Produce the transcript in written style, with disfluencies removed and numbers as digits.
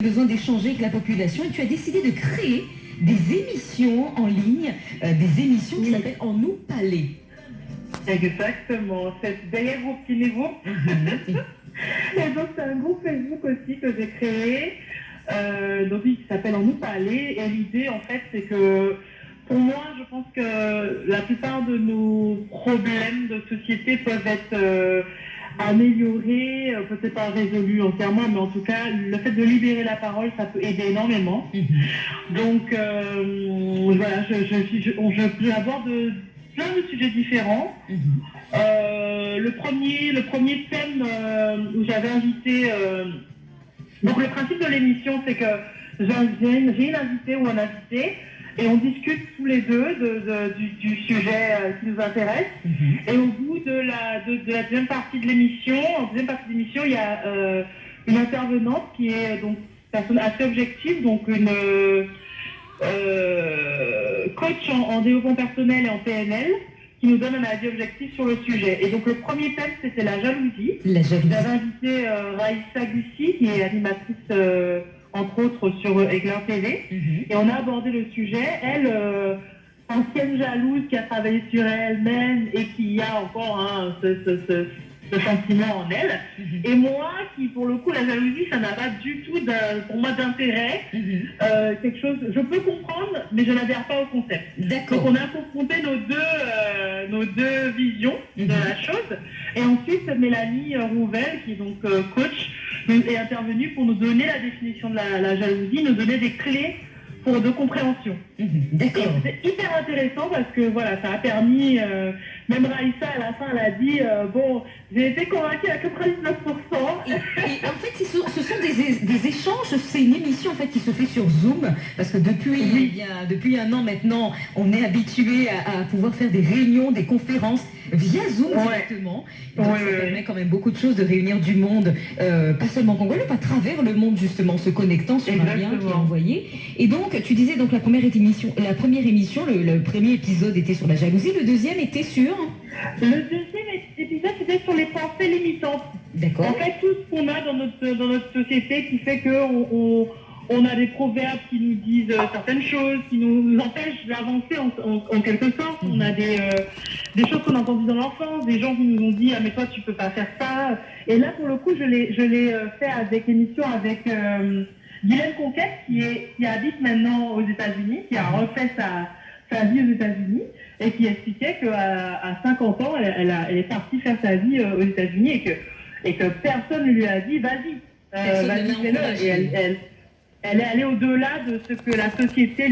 Besoin d'échanger avec la population et tu as décidé de créer des émissions en ligne, des émissions qui s'appellent En nous parler. Exactement, c'est derrière vos petits niveaux. Et donc c'est un groupe Facebook aussi que j'ai créé, donc qui s'appelle En nous parler. Et l'idée en fait c'est que pour moi je pense que la plupart de nos problèmes de société peuvent être améliorés, peut-être pas résolus entièrement, mais en tout cas le fait de libérer la parole ça peut aider énormément. Donc voilà, j'aborde plein de sujets différents. Le premier thème où j'avais invité... donc le principe de l'émission, c'est que j'ai une invitée ou un invité, et on discute tous les deux du sujet qui nous intéresse. Et au bout de la deuxième partie de l'émission, il y a une intervenante qui est donc une personne assez objective, donc une coach en développement personnel et en PNL, qui nous donne un avis objectif sur le sujet. Et donc le premier thème, c'était la jalousie. La jalousie. J'avais invité Raïssa Gussi, qui est animatrice, entre autres, sur Aiglun TV. Et on a abordé le sujet. Elle, ancienne jalouse, qui a travaillé sur elle-même et qui a encore ce sentiment en elle. Et moi, qui, pour le coup, la jalousie, ça n'a pas du tout, pour moi, d'intérêt. Quelque chose, je peux comprendre, mais je n'adhère pas au concept. D'accord. Donc on a confronté nos deux visions de la chose. Et ensuite, Mélanie Rouvel, qui est donc coach, est intervenue pour nous donner la définition de la jalousie, nous donner des clés de compréhension. D'accord. C'est hyper intéressant parce que voilà, ça a permis, même Raïssa à la fin elle a dit, bon, j'ai été convaincue à 99%. Et en fait, ce sont des échanges, c'est une émission en fait qui se fait sur Zoom, parce que depuis un an maintenant, on est habitué à pouvoir faire des réunions, des conférences via Zoom directement. Donc ça permet quand même beaucoup de choses de réunir du monde, pas seulement congolais, à travers le monde justement, se connectant sur un lien qui est envoyé. Et donc, tu disais donc la première émission, le premier épisode était sur la jalousie, le deuxième était sur... Le deuxième épisode, c'était sur les pensées limitantes. D'accord. En fait, tout ce qu'on a dans notre société qui fait qu'on a des proverbes qui nous disent certaines choses, qui nous empêchent d'avancer en quelque sorte. On a des choses qu'on a entendues dans l'enfance, des gens qui nous ont dit « Ah mais toi tu peux pas faire ça ». Et là pour le coup je l'ai fait avec l'émission avec Guylaine Conquête qui habite maintenant aux États-Unis, qui a refait sa vie aux États-Unis et qui expliquait qu'à 50 ans elle est partie faire sa vie aux États-Unis et que personne ne lui a dit « Vas-y, fais-le ». Et elle est allée au-delà de ce que la société